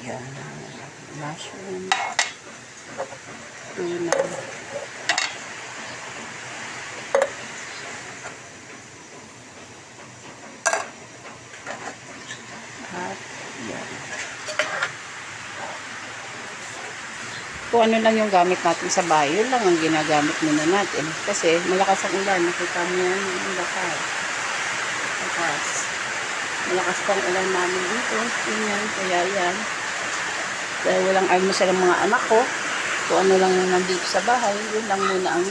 Yan. Mushroom. Tuna. At yan. Kung ano lang yung gamit natin sa bahay, yun lang ang ginagamit muna natin. Kasi malakas ang ulan. Nakita mo yan, ang lakas. Malakas pang ulan namin dito. Yan, kaya yan. Dahil walang almusal ang mga anak ko, kung ano lang nandito sa bahay, yun lang muna ang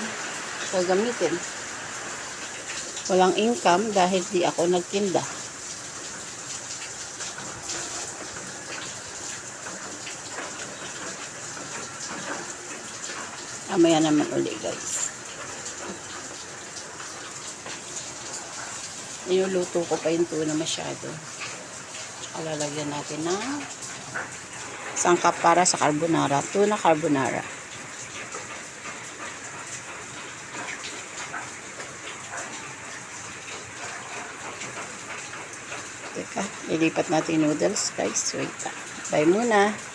gagamitin. Walang income dahil di ako nagtinda. Mamaya naman ulit, guys. Inuluto ko pa yung tuna masyado. Tsaka lalagyan natin ng sangkap para sa carbonara. Tuna carbonara. Teka, ilipat natin yung noodles, guys. Wait lang. Bye muna.